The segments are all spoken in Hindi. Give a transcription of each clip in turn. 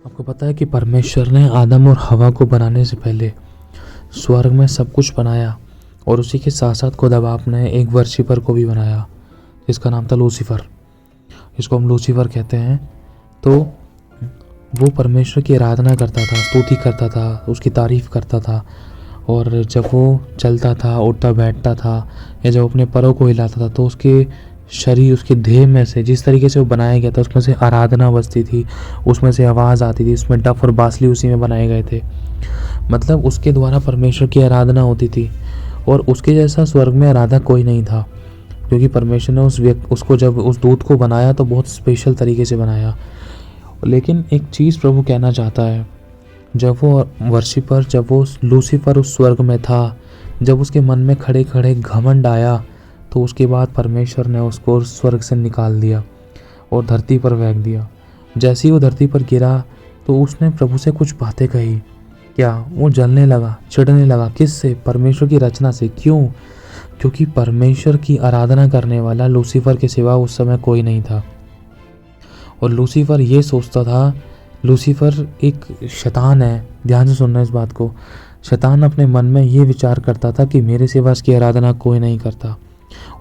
आपको पता है कि परमेश्वर ने आदम और हवा को बनाने से पहले स्वर्ग में सब कुछ बनाया और उसी के साथ साथ खुदा बाप ने एक वर्शिपर को भी बनाया जिसका नाम था लूसीफर। इसको हम लूसीफर कहते हैं। तो वो परमेश्वर की आराधना करता था, स्तुति करता था, उसकी तारीफ़ करता था। और जब वो चलता था, उठता बैठता था या जब अपने पैरों को हिलाता था तो उसके शरीर, उसके देह में से जिस तरीके से वो बनाया गया था उसमें से आराधना बजती थी, उसमें से आवाज़ आती थी, उसमें डफ और बांसुरी उसी में बनाए गए थे। मतलब उसके द्वारा परमेश्वर की आराधना होती थी और उसके जैसा स्वर्ग में आराधक कोई नहीं था, क्योंकि परमेश्वर ने उसको जब उस दूत को बनाया तो बहुत स्पेशल तरीके से बनाया। लेकिन एक चीज़ प्रभु कहना चाहता है, जब वो लूसीफर उस स्वर्ग में था, जब उसके मन में खड़े खड़े घमंड आया तो उसके बाद परमेश्वर ने उसको स्वर्ग से निकाल दिया और धरती पर फेंक दिया। जैसे ही वो धरती पर गिरा तो उसने प्रभु से कुछ बातें कही। क्या? वो जलने लगा, चिढ़ने लगा। किससे? परमेश्वर की रचना से। क्यों? क्योंकि परमेश्वर की आराधना करने वाला लूसीफर के सिवा उस समय कोई नहीं था। और लूसीफर ये सोचता था, लूसीफर एक शैतान है। ध्यान से सुनना इस बात को। शैतान अपने मन में ये विचार करता था कि मेरे सिवा इसकी आराधना कोई नहीं करता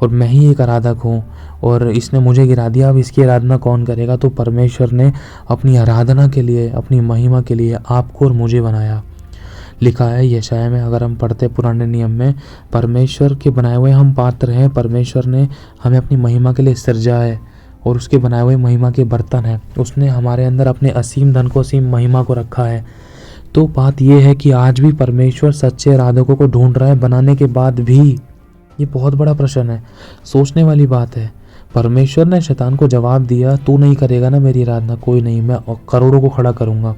और मैं ही एक आराधक हूँ और इसने मुझे गिरा दिया, अब इसकी आराधना कौन करेगा। तो परमेश्वर ने अपनी आराधना के लिए, अपनी महिमा के लिए आपको और मुझे बनाया। लिखा है यशायाह में, अगर हम पढ़ते पुराने नियम में, परमेश्वर के बनाए हुए हम पात्र हैं। परमेश्वर ने हमें अपनी महिमा के लिए सृजा है और उसके बनाए हुए महिमा के बर्तन हैं। उसने हमारे अंदर अपने असीम धन को, असीम महिमा को रखा है। तो बात यह है कि आज भी परमेश्वर सच्चे आराधकों को ढूंढ रहा है बनाने के बाद भी। ये बहुत बड़ा प्रश्न है, सोचने वाली बात है। परमेश्वर ने शैतान को जवाब दिया, तू नहीं करेगा ना मेरी आराधना, कोई नहीं, मैं करोड़ों को खड़ा करूंगा।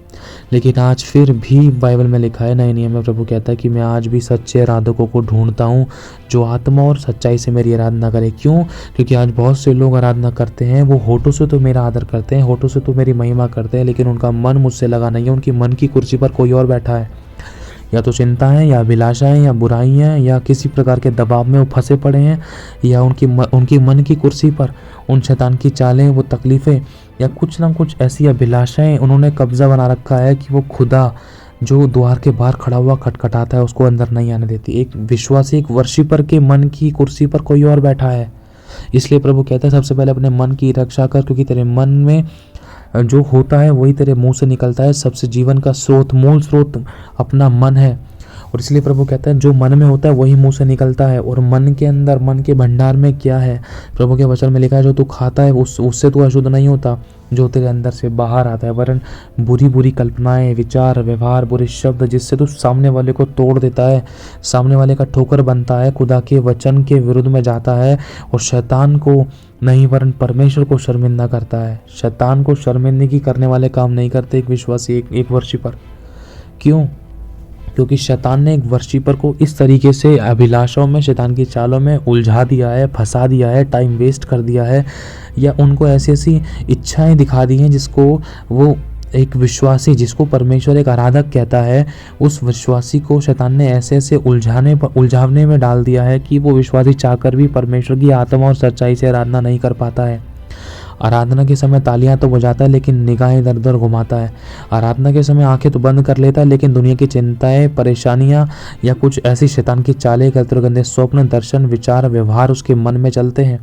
लेकिन आज फिर भी बाइबल में लिखा है, नए नियम में प्रभु कहता है कि मैं आज भी सच्चे आराधकों को ढूंढता हूँ जो आत्मा और सच्चाई से मेरी आराधना करे। क्यों? क्योंकि आज बहुत से लोग आराधना करते हैं, वो होठों से तो मेरा आदर करते हैं, होठों से तो मेरी महिमा करते हैं, लेकिन उनका मन मुझसे लगा नहीं है। उनकी मन की कुर्सी पर कोई और बैठा है, या तो चिंताएं या अभिलाषाएं या बुराइयां या किसी प्रकार के दबाव में वो फंसे पड़े हैं, या उनकी मन की कुर्सी पर उन शैतान की चालें, वो तकलीफ़ें या कुछ ना कुछ ऐसी अभिलाषाएं उन्होंने कब्जा बना रखा है कि वो खुदा जो द्वार के बाहर खड़ा हुआ खटखटाता है उसको अंदर नहीं आने देती। एक विश्वासी, एक वर्शिपर के मन की कुर्सी पर कोई और बैठा है। इसलिए प्रभु कहता है सबसे पहले अपने मन की रक्षा कर, क्योंकि तेरे मन में जो होता है वही तेरे मुंह से निकलता है। सबसे जीवन का स्रोत, मूल स्रोत अपना मन है। और इसलिए प्रभु कहता है जो मन में होता है वही मुंह से निकलता है। और मन के अंदर, मन के भंडार में क्या है? प्रभु के वचन में लिखा है जो तू खाता है उससे तू अशुद्ध नहीं होता, जो तेरे अंदर से बाहर आता है, वरन बुरी बुरी कल्पनाएं, विचार, व्यवहार, बुरे शब्द, जिससे तू सामने वाले को तोड़ देता है, सामने वाले का ठोकर बनता है, खुदा के वचन के विरुद्ध में जाता है और शैतान को नहीं वरन परमेश्वर को शर्मिंदा करता है। शैतान को शर्मिंदगी करने वाले काम नहीं करते एक विश्वासी, एक वर्शिपर। क्यों? क्योंकि शैतान ने एक वर्शिपर को इस तरीके से अभिलाषाओं में, शैतान की चालों में उलझा दिया है, फंसा दिया है, टाइम वेस्ट कर दिया है, या उनको ऐसी ऐसी इच्छाएं दिखा दी हैं जिसको वो एक विश्वासी, जिसको परमेश्वर एक आराधक कहता है, उस विश्वासी को शैतान ने ऐसे ऐसे उलझावने में डाल दिया है कि वो विश्वासी चाहकर भी परमेश्वर की आत्मा और सच्चाई से आराधना नहीं कर पाता है। आराधना के समय तालियां तो बजाता है लेकिन निगाहें इधर उधर घुमाता है। आराधना के समय आंखें तो बंद कर लेता है लेकिन दुनिया की चिंताएं, परेशानियां या कुछ ऐसी शैतान की चालें करते, गंदे स्वप्न, दर्शन, विचार, व्यवहार उसके मन में चलते हैं।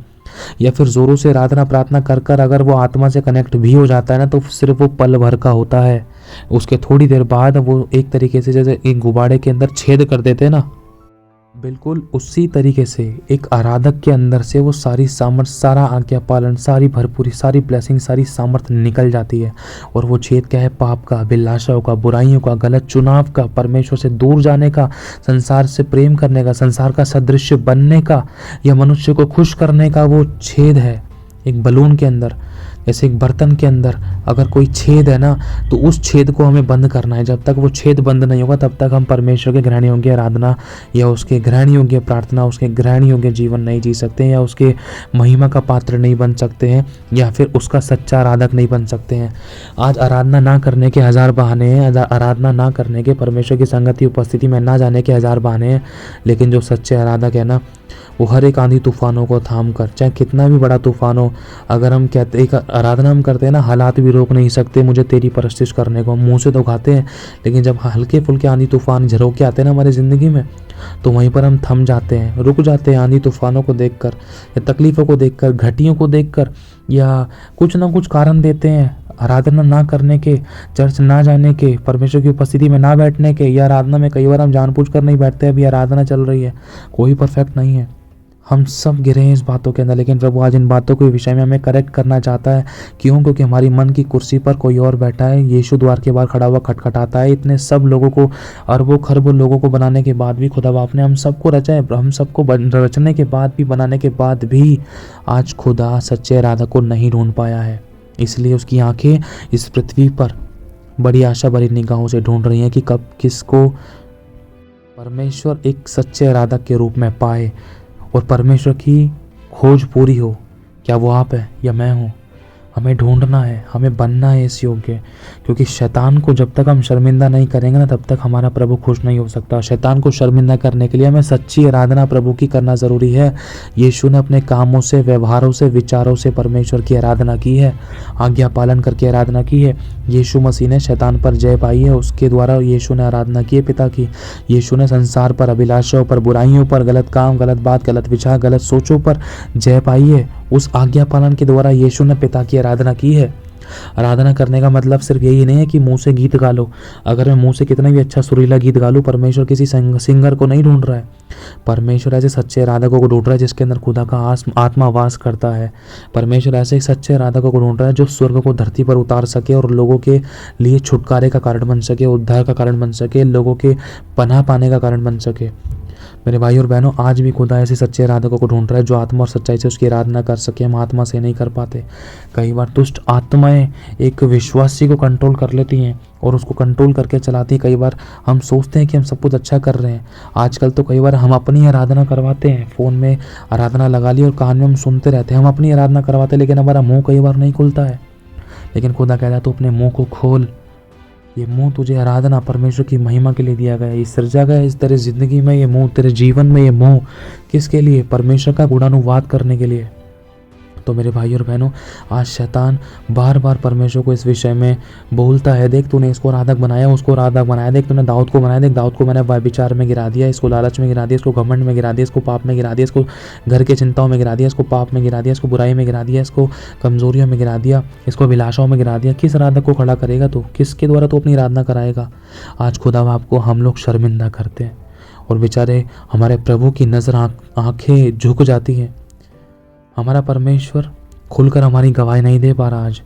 या फिर जोरों से आराधना प्रार्थना कर कर अगर वो आत्मा से कनेक्ट भी हो जाता है ना, तो सिर्फ वो पल भर का होता है। उसके थोड़ी देर बाद वो एक तरीके से जैसे एक गुब्बारे के अंदर छेद कर देते हैं ना, बिल्कुल उसी तरीके से एक आराधक के अंदर से वो सारी सामर्थ, सारा आज्ञा पालन, सारी भरपूरी, सारी ब्लेसिंग, सारी सामर्थ निकल जाती है। और वो छेद क्या है? पाप का, अभिलाषाओं का, बुराइयों का, गलत चुनाव का, परमेश्वर से दूर जाने का, संसार से प्रेम करने का, संसार का सदृश्य बनने का, या मनुष्य को खुश करने का वो छेद है। एक बलून के अंदर, जैसे एक बर्तन के अंदर अगर कोई छेद है ना, तो उस छेद को हमें बंद करना है। जब तक वो छेद बंद नहीं होगा तब तक हम परमेश्वर के ग्रहण योग्य आराधना या उसके ग्रहण योग्य प्रार्थना, उसके ग्रहण योग्य जीवन नहीं जी सकते हैं, या उसके महिमा का पात्र नहीं बन सकते हैं, या फिर उसका सच्चा आराधक नहीं बन सकते हैं। आज आराधना ना करने के हजार बहाने हैं, आराधना ना करने के, परमेश्वर की संगति उपस्थिति में ना जाने के हजार बहाने हैं। लेकिन जो सच्चे आराधक है ना, वो हर एक आंधी तूफानों को थाम कर, चाहे कितना भी बड़ा तूफान हो, अगर हम कहते एक आराधना हम करते हैं ना, हालात भी रोक नहीं सकते मुझे तेरी परस्तिश करने को। हम मुँह से तो गाते हैं, लेकिन जब हल्के फुल्के आंधी तूफान झरोके आते हैं ना हमारी ज़िंदगी में, तो वहीं पर हम थम जाते हैं, रुक जाते हैं आंधी तूफानों को देखकर, या तकलीफ़ों को देखकर, घटियों को देखकर, या कुछ ना कुछ कारण देते हैं आराधना ना करने के, चर्च ना जाने के, परमेश्वर की उपस्थिति में ना बैठने के, या आराधना में कई बार हम जानबूझकर नहीं बैठते, अभी आराधना चल रही है। कोई परफेक्ट नहीं है, हम सब गिरे हैं इस बातों के अंदर, लेकिन प्रभु आज इन बातों के विषय में हमें करेक्ट करना चाहता है। क्यों? क्योंकि हमारी मन की कुर्सी पर कोई और बैठा है, यीशु द्वार के बाहर खड़ा हुआ खटखटाता है। इतने सब लोगों को, अरबों खरबों लोगों को बनाने के बाद भी खुदा बाप ने हम सबको रचा है, हम सबको रचने के बाद भी, बनाने के बाद भी आज खुदा सच्चे आराधक को नहीं ढूंढ पाया है। इसलिए उसकी आंखें इस पृथ्वी पर बड़ी आशा भरी निगाहों से ढूंढ रही हैं कि कब किसको परमेश्वर एक सच्चे आराधक के रूप में पाए और परमेश्वर की खोज पूरी हो। क्या वो आप है या मैं हूँ? हमें ढूंढना है, हमें बनना है इस योग्य, क्योंकि शैतान को जब तक हम शर्मिंदा नहीं करेंगे ना, तब तक हमारा प्रभु खुश नहीं हो सकता। शैतान को शर्मिंदा करने के लिए हमें सच्ची आराधना प्रभु की करना ज़रूरी है। यीशु ने अपने कामों से, व्यवहारों से, विचारों से परमेश्वर की आराधना की है, आज्ञा पालन करके आराधना की है। यीशु मसीह ने शैतान पर जय पाई है, उसके द्वारा यीशु ने आराधना की है पिता की। यीशु ने संसार पर, अभिलाषाओं पर, बुराइयों पर, गलत काम, गलत बात, गलत विचार, गलत सोचों पर जय पाई है। उस आज्ञा पालन के द्वारा यीशु ने पिता की आराधना की है। आराधना करने का मतलब सिर्फ यही नहीं है कि मुंह से गीत गा लो। अगर मैं मुंह से कितना भी अच्छा सुरीला गीत गा लूं, परमेश्वर किसी सिंगर को नहीं ढूंढ रहा है। परमेश्वर ऐसे सच्चे आराधकों को ढूंढ रहा है जिसके अंदर खुदा का आत्मा वास करता है। परमेश्वर ऐसे सच्चे आराधकों को ढूंढ रहा है जो स्वर्ग को धरती पर उतार सके और लोगों के लिए छुटकारे का कारण बन सके, उद्धार का कारण बन सके, लोगों के पनाह पाने का कारण बन सके। मेरे भाई और बहनों, आज भी खुदा ऐसे सच्चे आराधकों को ढूंढ रहा है जो आत्मा और सच्चाई से उसकी आराधना कर सके। हम आत्मा से नहीं कर पाते। कई बार दुष्ट आत्माएं एक विश्वासी को कंट्रोल कर लेती हैं और उसको कंट्रोल करके चलाती हैं। कई बार हम सोचते हैं कि हम सब कुछ अच्छा कर रहे हैं। आजकल तो कई बार हम अपनी आराधना करवाते हैं, फ़ोन में आराधना लगा ली और कान में हम सुनते रहते हैं। हम अपनी आराधना करवाते हैं, लेकिन हमारा मुँह कई बार नहीं खुलता है। लेकिन खुदा कहता है तो अपने मुँह को खोल। ये मुंह तुझे आराधना, परमेश्वर की महिमा के लिए दिया गया है। ये सृजा गया इस तेरे ज़िंदगी में, ये मुंह तेरे जीवन में, ये मुंह किसके लिए? परमेश्वर का गुणानुवाद करने के लिए। तो मेरे भाई और बहनों, आज शैतान बार बार परमेश्वर को इस विषय में बोलता है, देख तूने इसको आराधक बनाया, उसको आराधक बनाया, देख तूने दाऊद को बनाया, देख दाऊद को मैंने व्यभिचार में गिरा दिया, इसको लालच में गिरा दिया, इसको घमंड में गिरा दिया, इसको पाप में गिरा दिया, इसको घर के चिंताओं में गिरा दिया, इसको पाप में गिरा दिया, इसको बुराई में गिरा दिया, इसको कमजोरियों में गिरा दिया, इसको अभिलाषाओं में गिरा दिया। किस आराधक को खड़ा करेगा तू? किसके द्वारा तू अपनी आराधना कराएगा? आज खुदा बाप को हम लोग शर्मिंदा करते हैं और बेचारे हमारे प्रभु की नज़र आंखें झुक जाती हैं। हमारा परमेश्वर खुलकर हमारी गवाही नहीं दे पा रहा आज।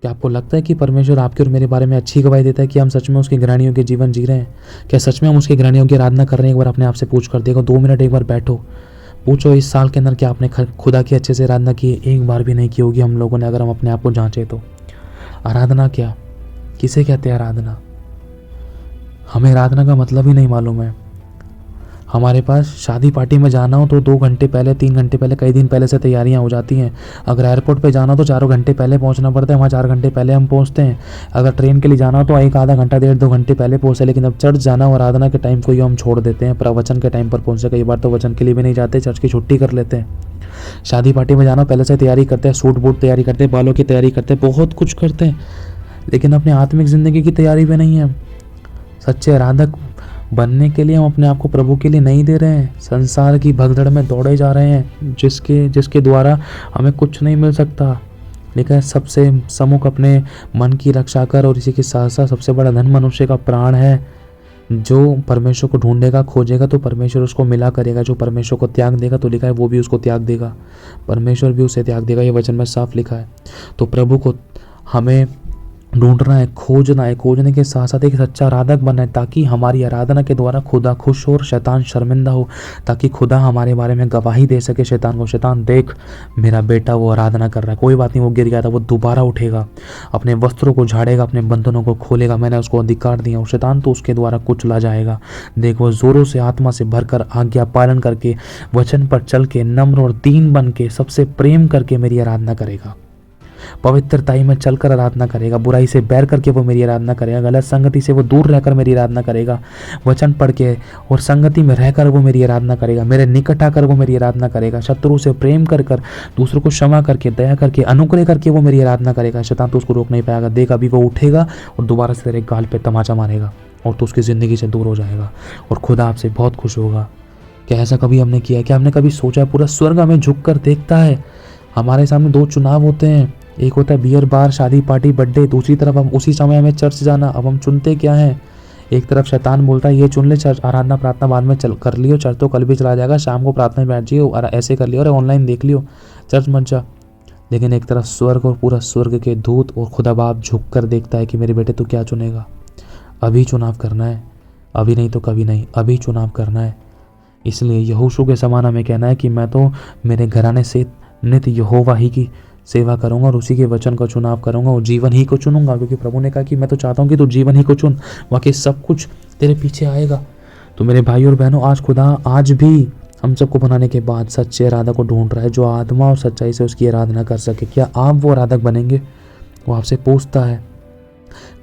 क्या आपको लगता है कि परमेश्वर आपके और मेरे बारे में अच्छी गवाही देता है कि हम सच में उसके घरानियों के जीवन जी रहे हैं? क्या सच में हम उसके घरानियों की आराधना कर रहे हैं? एक बार अपने आप से पूछ कर देखो, 2 मिनट एक बार बैठो, पूछो इस साल के अंदर क्या आपने खुदा की अच्छे से आराधना की? एक बार भी नहीं की होगी हम लोगों ने, अगर हम अपने आप को जाँचें तो। आराधना क्या, किसे कहते हैं आराधना? हमें आराधना का मतलब ही नहीं मालूम है। हमारे पास शादी पार्टी में जाना हो तो 2 घंटे पहले, 3 घंटे पहले, कई दिन पहले से तैयारियां हो जाती हैं। अगर एयरपोर्ट पे जाना हो तो 4 घंटे पहले पहुंचना पड़ता है, वहाँ 4 घंटे पहले हम पहुंचते हैं। अगर ट्रेन के लिए जाना हो तो 1 आधा घंटा, 1.5-2 घंटे पहले पहुँचे। लेकिन अब चर्च जाना और आराधना के टाइम को ही हम छोड़ देते हैं, प्रवचन के टाइम पर पहुँचे। कई बार तो वचन के लिए भी नहीं जाते, चर्च की छुट्टी कर लेते हैं। शादी पार्टी में जाना पहले से तैयारी करते हैं, सूट बूट तैयारी करते हैं, बालों की तैयारी करते हैं, बहुत कुछ करते हैं, लेकिन अपनी आत्मिक ज़िंदगी की तैयारी भी नहीं है। सच्चे आराधक बनने के लिए हम अपने आप को प्रभु के लिए नहीं दे रहे हैं। संसार की भगदड़ में दौड़े जा रहे हैं जिसके द्वारा हमें कुछ नहीं मिल सकता। लेकिन सबसे सम्मुख अपने मन की रक्षा कर, और इसी के साथ साथ सबसे बड़ा धन मनुष्य का प्राण है। जो परमेश्वर को ढूंढेगा, खोजेगा तो परमेश्वर उसको मिला करेगा। जो परमेश्वर को त्याग देगा, तो लिखा है वो भी उसको त्याग देगा, परमेश्वर भी उसे त्याग देगा। ये वचन में साफ लिखा है। तो प्रभु को हमें ढूंढना है, खोजना है, खोजने के साथ साथ एक सच्चा आराधक बनना है, ताकि हमारी आराधना के द्वारा खुदा खुश हो और शैतान शर्मिंदा हो, ताकि खुदा हमारे बारे में गवाही दे सके शैतान को। शैतान देख, मेरा बेटा वो आराधना कर रहा है, कोई बात नहीं, वो गिर गया था, वो दोबारा उठेगा, अपने वस्त्रों को झाड़ेगा, अपने बंधनों को खोलेगा, मैंने उसको अधिकार दिया। और शैतान तो उसके द्वारा कुचला जाएगा। देख, वो जोरों से आत्मा से भरकर, आज्ञा पालन करके, वचन पर चल के, नम्र और दीन बन के, सबसे प्रेम करके मेरी आराधना करेगा। पवित्रताई में चलकर आराधना करेगा, बुराई से बैर करके वो मेरी आराधना करेगा, गलत संगति से वो दूर रहकर मेरी आराधना करेगा, वचन पढ़ के और संगति में रहकर वो मेरी आराधना करेगा, मेरे निकट आकर वो मेरी आराधना करेगा, शत्रु से प्रेम कर कर, दूसरों को क्षमा करके, दया करके, अनुग्रह करके वो मेरी आराधना करेगा। शैतान तो उसको रोक नहीं पाएगा। देख अभी वो उठेगा और दोबारा से तेरे गाल पे तमाचा मारेगा और तो उसकी ज़िंदगी से दूर हो जाएगा और खुदा आपसे बहुत खुश होगा। क्या ऐसा कभी हमने किया है? क्या हमने कभी सोचा पूरा स्वर्ग हमें झुक कर देखता है? हमारे सामने दो चुनाव होते हैं, एक होता है बियर बार, शादी पार्टी, बर्थडे, दूसरी तरफ हम उसी समय हमें चर्च जाना। अब हम चुनते क्या हैं? एक तरफ शैतान बोलता है ये चुन ले, चर्च आराधना प्रार्थना बाद में चल कर लियो, चर्च तो कल भी चला जाएगा, शाम को प्रार्थना में बैठ जाइयो और ऐसे कर लियो, अरे ऑनलाइन देख लियो, चर्च मत जा। लेकिन एक तरफ स्वर्ग और पूरा स्वर्ग के दूत और खुदा बाप झुक कर देखता है कि मेरे बेटे तू क्या चुनेगा? अभी चुनाव करना है, अभी नहीं तो कभी नहीं, अभी चुनाव करना है। इसलिए यहोशू के समान हमें कहना है कि मैं तो मेरे घराने से नित्य यहोवा ही की सेवा करूंगा और उसी के वचन का चुनाव करूंगा और जीवन ही को चुनूंगा, क्योंकि प्रभु ने कहा कि मैं तो चाहता हूं कि तू जीवन ही को चुन, बाकी सब कुछ तेरे पीछे आएगा। तो मेरे भाई और बहनों, आज खुदा आज भी हम सबको बनाने के बाद सच्चे आराधक को ढूंढ रहा है जो आत्मा और सच्चाई से उसकी आराधना कर सके। क्या आप वो आराधक बनेंगे? वो आपसे पूछता है।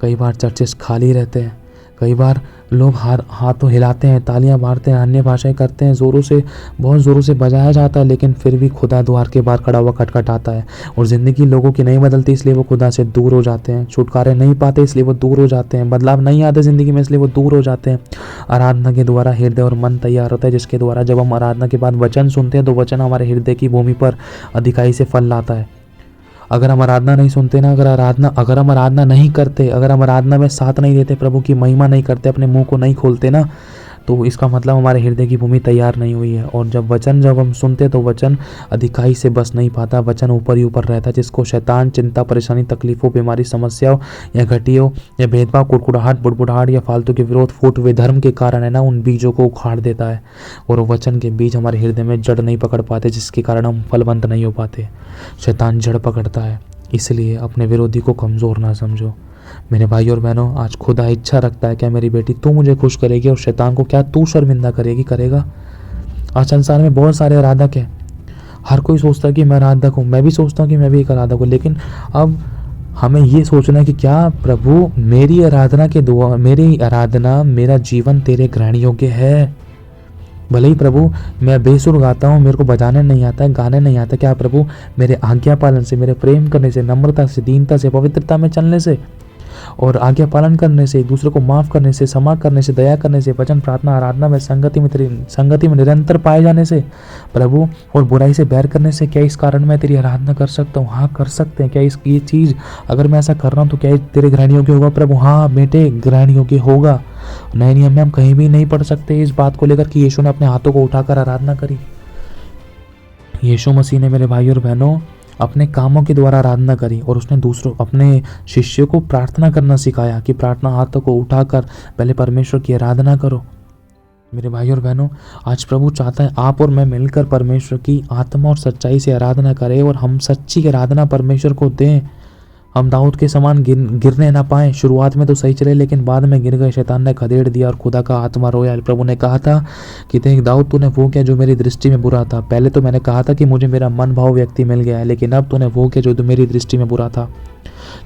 कई बार चर्चेस खाली रहते हैं, कई बार लोग हाथों हिलाते हैं, तालियां मारते हैं, अन्य भाषाएं करते हैं, ज़ोरों से, बहुत ज़ोरों से बजाया जाता है, लेकिन फिर भी खुदा द्वार के बाहर खड़ा हुआ खटखटाता है और ज़िंदगी लोगों की नहीं बदलती, इसलिए वो खुदा से दूर हो जाते हैं। छुटकारे नहीं पाते इसलिए वो दूर हो जाते हैं, बदलाव नहीं आते ज़िंदगी में इसलिए वो दूर हो जाते हैं। आराधना के द्वारा हृदय और मन तैयार होता है, जिसके द्वारा जब हम आराधना के बाद वचन सुनते हैं तो वचन हमारे हृदय की भूमि पर अधिकाई से फल लाता है। अगर हम आराधना नहीं सुनते ना, अगर हम आराधना नहीं करते, अगर हम आराधना में साथ नहीं देते, प्रभु की महिमा नहीं करते, अपने मुंह को नहीं खोलते ना, तो इसका मतलब हमारे हृदय की भूमि तैयार नहीं हुई है। और जब हम सुनते तो वचन अधिकाई से बस नहीं पाता, वचन ऊपर ही ऊपर रहता है, जिसको शैतान चिंता, परेशानी, तकलीफों, बीमारी, समस्याओं या घटियों या भेदभाव, कुड़कुड़ाहट, बुड़बुड़ाहट या फालतू के विरोध, फूट वे धर्म के कारण है ना, उन बीजों को उखाड़ देता है और वचन के बीज हमारे हृदय में जड़ नहीं पकड़ पाते, जिसके कारण हम फलवंत नहीं हो पाते। शैतान जड़ पकड़ता है, इसलिए अपने विरोधी को कमज़ोर ना समझो। मेरे भाई और बहनों, आज खुदा इच्छा रखता है, क्या मेरी बेटी तू मुझे खुश करेगी और शैतान को क्या तू शर्मिंदा करेगा? आज संसार में बहुत सारे आराधक हैं, हर कोई सोचता है कि मैं आराधक हूँ, मैं भी सोचता हूँ कि मैं भी एक आराधक हूँ, लेकिन अब हमें ये सोचना है कि क्या प्रभु मेरी आराधना, मेरा जीवन तेरे ग्रहण योग्य है? भले ही प्रभु मैं बेसुर गाता हूँ, मेरे को बजाने नहीं आता है, गाने नहीं आता, क्या प्रभु मेरे आज्ञा पालन से, मेरे प्रेम करने से, नम्रता से, दीनता से, पवित्रता में चलने से और आज्ञा पालन करने से, एक दूसरे को माफ़ करने से, क्षमा करने से, दया करने से, वचन, प्रार्थना, आराधना में संगति में निरंतर पाए जाने से प्रभु और बुराई से बैर करने से, क्या इस कारण मैं तेरी आराधना कर सकता हूँ? हाँ, कर सकते हैं। क्या ये चीज़ अगर मैं ऐसा कर रहा हूँ तो क्या तेरे ग्रहण योग्य होगा? प्रभु हाँ बेटे, ग्रहण योग्य होगा। नए नियम में हम कहीं भी नहीं पढ़ सकते इस बात को लेकर कि यीशु ने अपने हाथों को उठाकर आराधना करी। यीशु मसीह ने, मेरे भाई और बहनों, अपने कामों के द्वारा आराधना करी और उसने अपने शिष्यों को प्रार्थना करना सिखाया कि प्रार्थना हाथों को उठाकर पहले परमेश्वर की आराधना करो। मेरे भाई और बहनों, आज प्रभु चाहता है आप और मैं मिलकर परमेश्वर की आत्मा और सच्चाई से आराधना करें और हम सच्ची आराधना परमेश्वर को दें। हम दाऊद के समान गिरने ना पाएं। शुरुआत में तो सही चले, लेकिन बाद में गिर गए, शैतान ने खदेड़ दिया और खुदा का आत्मा रोया। प्रभु ने कहा था कि देख दाऊद, तूने वो किया जो मेरी दृष्टि में बुरा था। पहले तो मैंने कहा था कि मुझे मेरा मन भाव व्यक्ति मिल गया है, लेकिन अब तूने वो किया जो मेरी दृष्टि में बुरा था।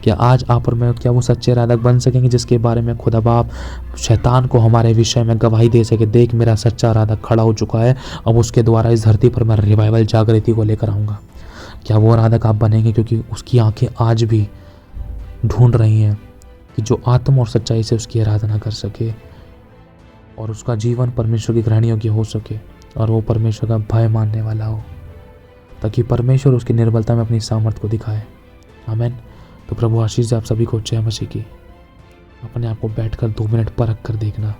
क्या आज आप और मैं, क्या वो सच्चे आराधक बन सकेंगे जिसके बारे में खुदा बाप शैतान को हमारे विषय में गवाही दे सके? देख मेरा सच्चा आराधक खड़ा हो चुका है, अब उसके द्वारा इस धरती पर मैं रिवाइवल, जागृति को लेकर आऊँगा। क्या वो आराधक आप बनेंगे? क्योंकि उसकी आंखें आज भी ढूंढ रही हैं कि जो आत्मा और सच्चाई से उसकी आराधना कर सके और उसका जीवन परमेश्वर की ग्रहण योग्य हो सके और वो परमेश्वर का भय मानने वाला हो, ताकि परमेश्वर उसकी निर्बलता में अपनी सामर्थ्य को दिखाए। आमीन। तो प्रभु आशीष दे आप सभी को। जय मसीह की। अपने आप को बैठकर 2 मिनट परख कर देखना